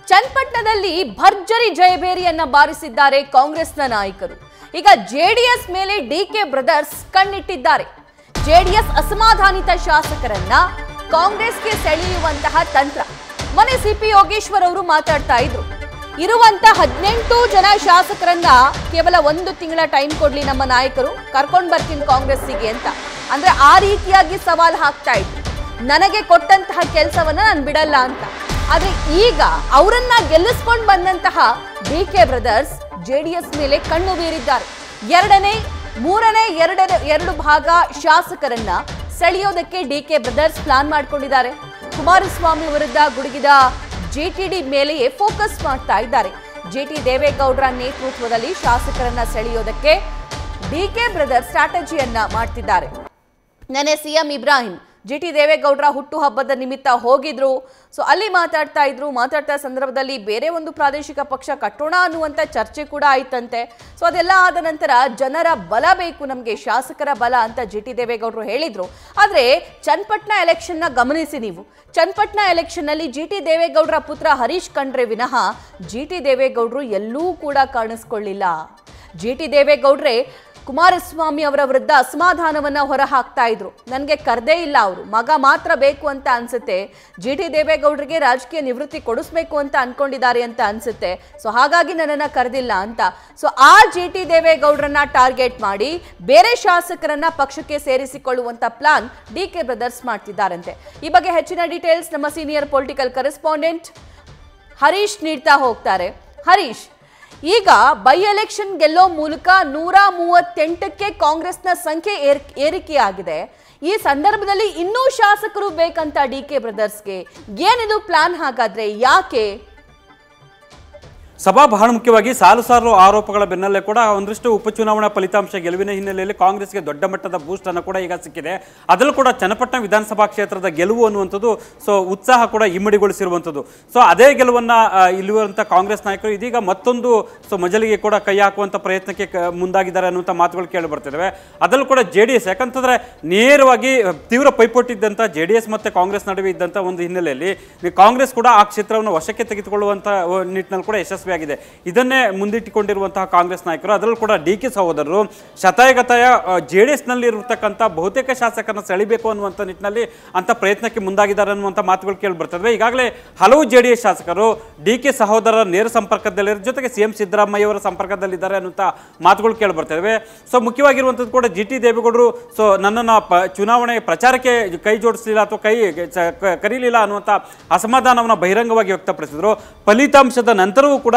ಚನ್ನಪಟ್ಟಣದಲ್ಲಿ ಭರ್ಜರಿ ಜಯಬೇರಿಯನ್ನ ಬಾರಿಸಿದ್ದಾರೆ ಕಾಂಗ್ರೆಸ್ನ ನಾಯಕರು. ಈಗ ಜೆಡಿಎಸ್ ಮೇಲೆ ಡಿಕೆ ಬ್ರದರ್ಸ್ ಕಣ್ಣಿಟ್ಟಿದ್ದಾರೆ. ಜೆಡಿಎಸ್ ಅಸಮಾಧಾನಿತ ಶಾಸಕರನ್ನ ಕಾಂಗ್ರೆಸ್ಗೆ ಸೆಳೆಯುವಂತಹ ತಂತ್ರ. ಮೊನ್ನೆ ಸಿಪಿ ಯೋಗೇಶ್ವರ್ ಅವರು ಮಾತಾಡ್ತಾ ಇದ್ರು, ಇರುವಂತ 18 ಜನ ಶಾಸಕರನ್ನ ಕೇವಲ 1 ತಿಂಗಳ ಟೈಮ್ ಕೊಡ್ಲಿ ನಮ್ಮ ನಾಯಕರು, ಕರ್ಕೊಂಡ್ ಬರ್ತೀನಿ ಕಾಂಗ್ರೆಸ್ಸಿಗೆ ಅಂತ. ಅಂದ್ರೆ ಆ ರೀತಿಯಾಗಿ ಸವಾಲ್ ಹಾಕ್ತಾ ಇದ್ರು, ನನಗೆ ಕೊಟ್ಟಂತಹ ಕೆಲಸವನ್ನ ನಾನು ಬಿಡಲ್ಲ ಅಂತ. ಆದ್ರೆ ಈಗ ಅವರನ್ನ ಗೆಲ್ಲಿಸ್ಕೊಂಡು ಬಂದಂತಹ ಡಿಕೆ ಬ್ರದರ್ಸ್ ಜೆಡಿಎಸ್ ಮೇಲೆ ಕಣ್ಣು ಬೀರಿದ್ದಾರೆ. ಎರಡು ಭಾಗ ಶಾಸಕರನ್ನ ಸೆಳೆಯೋದಕ್ಕೆ ಡಿಕೆ ಬ್ರದರ್ಸ್ ಪ್ಲಾನ್ ಮಾಡ್ಕೊಂಡಿದ್ದಾರೆ. ಕುಮಾರಸ್ವಾಮಿ ವಿರುದ್ಧ ಗುಡುಗಿದ ಜಿಟಿಡಿ ಮೇಲೆಯೇ ಫೋಕಸ್ ಮಾಡ್ತಾ ಇದ್ದಾರೆ. ಜಿಟಿ ದೇವೇಗೌಡರ ನೇತೃತ್ವದಲ್ಲಿ ಶಾಸಕರನ್ನ ಸೆಳೆಯೋದಕ್ಕೆ ಡಿಕೆ ಬ್ರದರ್ಸ್ ಸ್ಟ್ರಾಟಜಿಯನ್ನ ಮಾಡ್ತಿದ್ದಾರೆ. ನೆನೆ ಸಿಎಂ ಇಬ್ರಾಹಿಂ ಜಿಟಿ ದೇವೇಗೌಡರ ಹುಟ್ಟುಹಬ್ಬದ ನಿಮಿತ್ತ ಹೋಗಿದ್ರು. ಸೊ ಅಲ್ಲಿ ಮಾತಾಡ್ತಾ ಸಂದರ್ಭದಲ್ಲಿ ಬೇರೆ ಒಂದು ಪ್ರಾದೇಶಿಕ ಪಕ್ಷ ಕಟ್ಟೋಣ ಅನ್ನುವಂಥ ಚರ್ಚೆ ಕೂಡ ಆಯ್ತಂತೆ. ಸೊ ಅದೆಲ್ಲ ಆದ ನಂತರ ಜನರ ಬಲ ಬೇಕು ನಮಗೆ, ಶಾಸಕರ ಬಲ ಅಂತ ಜಿಟಿ ದೇವೇಗೌಡರು ಹೇಳಿದ್ರು. ಆದರೆ ಚನ್ನಪಟ್ಟಣ ಎಲೆಕ್ಷನ್ನ ಗಮನಿಸಿ ನೀವು, ಚನ್ನಪಟ್ಟಣ ಎಲೆಕ್ಷನ್ನಲ್ಲಿ ಜಿಟಿ ದೇವೇಗೌಡರ ಪುತ್ರ ಹರೀಶ್ ಕಂಡ್ರೆ ವಿನಃ ಜಿಟಿ ದೇವೇಗೌಡರು ಎಲ್ಲೂ ಕೂಡ ಕಾಣಿಸ್ಕೊಳ್ಳಿಲ್ಲ. ಜಿಟಿ ದೇವೇಗೌಡ್ರೆ ಕುಮಾರಸ್ವಾಮಿ ಅವರ ವಿರುದ್ಧ ಅಸಮಾಧಾನವನ್ನ ಹೊರ ಹಾಕ್ತಾ ಇದ್ರು. ನನಗೆ ಕರೆದೇ ಇಲ್ಲ, ಅವರು ಮಗ ಮಾತ್ರ ಬೇಕು ಅಂತ ಅನ್ಸುತ್ತೆ, ಜಿಟಿ ದೇವೇಗೌಡರಿಗೆ ರಾಜಕೀಯ ನಿವೃತ್ತಿ ಕೊಡಿಸ್ಬೇಕು ಅಂತ ಅನ್ಕೊಂಡಿದ್ದಾರೆ ಅಂತ ಅನ್ಸುತ್ತೆ, ಸೊ ಹಾಗಾಗಿ ನನ್ನನ್ನು ಕರೆದಿಲ್ಲ ಅಂತ. ಸೊ ಆ ಜಿಟಿ ದೇವೇಗೌಡರನ್ನ ಟಾರ್ಗೆಟ್ ಮಾಡಿ ಬೇರೆ ಶಾಸಕರನ್ನ ಪಕ್ಷಕ್ಕೆ ಸೇರಿಸಿಕೊಳ್ಳುವಂತ ಪ್ಲಾನ್ ಡಿಕೆ ಬ್ರದರ್ಸ್ ಮಾಡ್ತಿದ್ದಾರಂತೆ. ಈ ಬಗ್ಗೆ ಹೆಚ್ಚಿನ ಡೀಟೇಲ್ಸ್ ನಮ್ಮ ಸೀನಿಯರ್ ಪೊಲಿಟಿಕಲ್ ಕರೆಸ್ಪಾಂಡೆಂಟ್ ಹರೀಶ್ ನೀಡ್ತಾ ಹೋಗ್ತಾರೆ. ಹರೀಶ್, ಈಗ ಬೈ ಎಲೆಕ್ಷನ್ ಗೆಲ್ಲೋ ಮೂಲಕ 138ಕ್ಕೆ ಕಾಂಗ್ರೆಸ್ನ ಸಂಖ್ಯೆ ಏರಿಕೆಯಾಗಿದೆ. ಈ ಸಂದರ್ಭದಲ್ಲಿ ಇನ್ನೂ ಶಾಸಕರು ಬೇಕಂತ ಡಿಕೆ ಬ್ರದರ್ಸ್ಗೆ ಏನಿದು ಪ್ಲಾನ್? ಹಾಗಾದ್ರೆ ಯಾಕೆ? ಸಭಾ ಬಹಳ ಮುಖ್ಯವಾಗಿ ಸಾಲು ಆರೋಪಗಳ ಬೆನ್ನಲ್ಲೇ ಕೂಡ ಒಂದಷ್ಟು ಉಪಚುನಾವಣಾ ಫಲಿತಾಂಶ ಗೆಲುವಿನ ಹಿನ್ನೆಲೆಯಲ್ಲಿ ಕಾಂಗ್ರೆಸ್ಗೆ ದೊಡ್ಡ ಮಟ್ಟದ ಬೂಸ್ಟ್ ಅನ್ನು ಕೂಡ ಈಗ ಸಿಕ್ಕಿದೆ. ಅದರಲ್ಲೂ ಕೂಡ ಚನ್ನಪಟ್ಟಣ ವಿಧಾನಸಭಾ ಕ್ಷೇತ್ರದ ಗೆಲುವು ಅನ್ನುವಂಥದ್ದು ಸೊ ಉತ್ಸಾಹ ಕೂಡ ಇಮ್ಮಡಿಗೊಳಿಸಿರುವಂಥದ್ದು. ಸೊ ಅದೇ ಗೆಲುವನ್ನು ಇಲ್ಲಿರುವಂಥ ಕಾಂಗ್ರೆಸ್ ನಾಯಕರು ಇದೀಗ ಮತ್ತೊಂದು ಮಜಲಿಗೆ ಕೂಡ ಕೈ ಹಾಕುವಂಥ ಪ್ರಯತ್ನಕ್ಕೆ ಮುಂದಾಗಿದ್ದಾರೆ ಅನ್ನುವಂಥ ಮಾತುಗಳು ಕೇಳಿ ಬರ್ತಿದ್ದಾವೆ. ಅದರಲ್ಲೂ ಕೂಡ JDS, ಯಾಕಂತಂದ್ರೆ ನೇರವಾಗಿ ತೀವ್ರ ಪೈಪೋಟಿ ಇದ್ದಂಥ JDS ಮತ್ತು ಕಾಂಗ್ರೆಸ್ ನಡುವೆ ಇದ್ದಂಥ ಒಂದು ಹಿನ್ನೆಲೆಯಲ್ಲಿ ಕಾಂಗ್ರೆಸ್ ಕೂಡ ಆ ಕ್ಷೇತ್ರವನ್ನು ವಶಕ್ಕೆ ತೆಗೆದುಕೊಳ್ಳುವಂಥ ನಿಟ್ಟಿನಲ್ಲಿ ಕೂಡ ಯಶಸ್ವಿ ಆಗಿದೆ. ಇದನ್ನೇ ಮುಂದಿಟ್ಟುಕೊಂಡಿರುವಂತಹ ಕಾಂಗ್ರೆಸ್ ನಾಯಕರು, ಅದರಲ್ಲೂ ಕೂಡ ಡಿಕೆ ಸಹೋದರರು ಶತಾಯಗತಾಯ JDS ನಲ್ಲಿ ಇರತಕ್ಕಂಥ ಬಹುತೇಕ ಶಾಸಕರನ್ನ ಸೆಳಿಬೇಕು ಅನ್ನುವಂಥ ನಿಟ್ಟಿನಲ್ಲಿ ಅಂತ ಪ್ರಯತ್ನಕ್ಕೆ ಮುಂದಾಗಿದ್ದಾರೆ ಅನ್ನುವಂಥ ಮಾತುಗಳು ಕೇಳಿ ಬರ್ತವೆ. ಈಗಾಗಲೇ ಹಲವು JDS ಶಾಸಕರು ಡಿಕೆ ಸಹೋದರರ ನೇರ ಸಂಪರ್ಕದಲ್ಲಿರೋ ಜೊತೆಗೆ ಸಿಎಂ ಸಿದ್ದರಾಮಯ್ಯ ಅವರ ಸಂಪರ್ಕದಲ್ಲಿದ್ದಾರೆ ಅನ್ನುವಂಥ ಮಾತುಗಳು ಕೇಳಿ ಬರ್ತವೆ. ಸೊ ಮುಖ್ಯವಾಗಿರುವಂಥದ್ದು ಕೂಡ ಜಿಟಿ ದೇವೇಗೌಡರು ಸೊ ನನ್ನನ್ನು ಚುನಾವಣೆ ಪ್ರಚಾರಕ್ಕೆ ಕೈ ಜೋಡಿಸಲಿಲ್ಲ ಅಥವಾ ಕರೀಲಿಲ್ಲ ಅನ್ನುವಂಥ ಅಸಮಾಧಾನವನ್ನು ಬಹಿರಂಗವಾಗಿ ವ್ಯಕ್ತಪಡಿಸಿದ್ರು. ಫಲಿತಾಂಶದ ನಂತರವೂ ಕೂಡ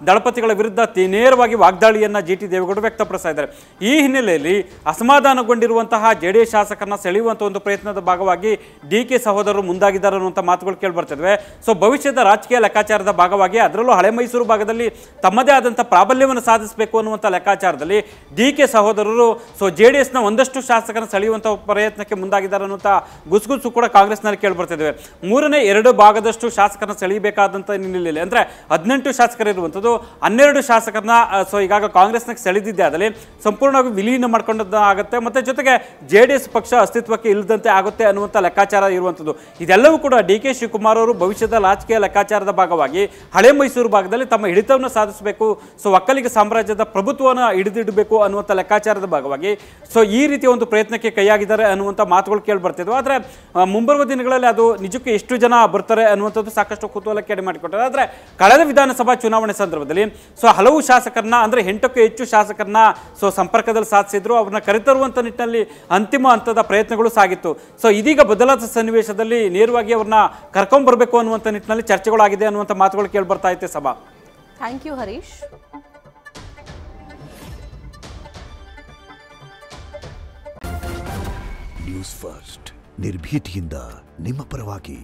ದಳಪತಿಗಳ ವಿರುದ್ಧ ನೇರವಾಗಿ ವಾಗ್ದಾಳಿಯನ್ನ ಜಿಟಿ ದೇವೇಗೌಡರು ವ್ಯಕ್ತಪಡಿಸ್ತಾ ಇದ್ದಾರೆ. ಈ ಹಿನ್ನೆಲೆಯಲ್ಲಿ ಅಸಮಾಧಾನಗೊಂಡಿರುವಂತಹ JDS ಶಾಸಕರನ್ನ ಸೆಳೆಯುವಂಥ ಒಂದು ಪ್ರಯತ್ನದ ಭಾಗವಾಗಿ ಡಿಕೆ ಸಹೋದರರು ಮುಂದಾಗಿದ್ದಾರೆ ಅನ್ನುವಂಥ ಮಾತುಗಳು ಕೇಳಿ ಬರ್ತಿದ್ವೆ. ಸೊ ಭವಿಷ್ಯದ ರಾಜಕೀಯ ಲೆಕ್ಕಾಚಾರದ ಭಾಗವಾಗಿ, ಅದರಲ್ಲೂ ಹಳೆ ಮೈಸೂರು ಭಾಗದಲ್ಲಿ ತಮ್ಮದೇ ಆದಂಥ ಪ್ರಾಬಲ್ಯವನ್ನು ಸಾಧಿಸಬೇಕು ಅನ್ನುವಂಥ ಲೆಕ್ಕಾಚಾರದಲ್ಲಿ ಡಿಕೆ ಸಹೋದರರು ಸೊ JDSನ ಒಂದಷ್ಟು ಶಾಸಕರನ್ನ ಸೆಳೆಯುವಂಥ ಪ್ರಯತ್ನಕ್ಕೆ ಮುಂದಾಗಿದ್ದಾರೆ ಅನ್ನುವಂಥ ಗುಸುಗುಸು ಕೂಡ ಕಾಂಗ್ರೆಸ್ನಲ್ಲಿ ಕೇಳಿ ಬರ್ತಿದ್ವೆ. 2/3 ಭಾಗದಷ್ಟು ಶಾಸಕರನ್ನ ಸೆಳೆಯಬೇಕಾದಂಥ ಹಿನ್ನೆಲೆಯಲ್ಲಿ ಅಂದ್ರೆ 18 ಶಾಸಕರು ಇರುವಂಥದ್ದು 12 ಶಾಸಕರನ್ನ ಸೊ ಈಗಾಗಲೇ ಕಾಂಗ್ರೆಸ್ನಾಗ ಸೆಳೆದಿದ್ದೆ ಅದರಲ್ಲಿ ಸಂಪೂರ್ಣವಾಗಿ ವಿಲೀನ ಮಾಡ್ಕೊಂಡದ್ದು ಆಗುತ್ತೆ, ಮತ್ತೆ ಜೊತೆಗೆ JDS ಪಕ್ಷ ಅಸ್ತಿತ್ವಕ್ಕೆ ಇಲ್ಲದಂತೆ ಆಗುತ್ತೆ ಅನ್ನುವಂಥ ಲೆಕ್ಕಾಚಾರ ಇರುವಂಥದ್ದು. ಇದೆಲ್ಲವೂ ಕೂಡ DK ಶಿವಕುಮಾರ್ ಅವರು ಭವಿಷ್ಯದ ರಾಜಕೀಯ ಲೆಕ್ಕಾಚಾರದ ಭಾಗವಾಗಿ ಹಳೆ ಮೈಸೂರು ಭಾಗದಲ್ಲಿ ತಮ್ಮ ಹಿಡಿತವನ್ನು ಸಾಧಿಸಬೇಕು, ಸೊ ಒಕ್ಕಲಿಗ ಸಾಮ್ರಾಜ್ಯದ ಪ್ರಭುತ್ವವನ್ನು ಹಿಡಿದಿಡಬೇಕು ಅನ್ನುವಂಥ ಲೆಕ್ಕಾಚಾರದ ಭಾಗವಾಗಿ ಸೊ ಈ ರೀತಿಯ ಒಂದು ಪ್ರಯತ್ನಕ್ಕೆ ಕೈಯಾಗಿದ್ದಾರೆ ಅನ್ನುವಂಥ ಮಾತುಗಳು ಕೇಳಿ ಬರ್ತಿದ್ವು. ಆದರೆ ಮುಂಬರುವ ದಿನಗಳಲ್ಲಿ ಅದು ನಿಜಕ್ಕೂ ಎಷ್ಟು ಜನ ಬರ್ತಾರೆ ಅನ್ನುವಂಥದ್ದು ಸಾಕಷ್ಟು ಕುತೂಹಲಕ್ಕೆ ಎಡೆ ಮಾಡಿಕೊಟ್ಟಾರೆ. ಆದರೆ ಕಳೆದ ವಿಧಾನಸಭಾ ಚುನಾವಣೆ ಸಂದರ್ಭದಲ್ಲಿ ಸೊ ಹಲವು ಶಾಸಕರನ್ನ ಅಂದ್ರೆ 8ಕ್ಕೂ ಹೆಚ್ಚು ಶಾಸಕರನ್ನ ಸೊ ಸಂಪರ್ಕದಲ್ಲಿ ಸಾಧಿಸಿದ್ರು, ಅವ್ರನ್ನ ಕರೆತರುವಂತ ನಿಟ್ಟಿನಲ್ಲಿ ಅಂತಿಮ ಹಂತದ ಪ್ರಯತ್ನಗಳು ಸಾಗಿತ್ತು. ಸೊ ಇದೀಗ ಬದಲಾದ ಸನ್ನಿವೇಶದಲ್ಲಿ ನೇರವಾಗಿ ಅವ್ರನ್ನ ಕರ್ಕೊಂಡ್ ಬರಬೇಕು ಅನ್ನುವಂಥ ನಿಟ್ಟಿನಲ್ಲಿ ಚರ್ಚೆಗಳಾಗಿದೆ ಅನ್ನುವಂಥ ಮಾತುಗಳು ಕೇಳಿ ಬರ್ತಾ ಇತ್ತು. ಸಭಾ, thank you Harish. News first ನಿರ್ಭೀತಿಯಿಂದ ನಿಮ್ಮ ಪರವಾಗಿ.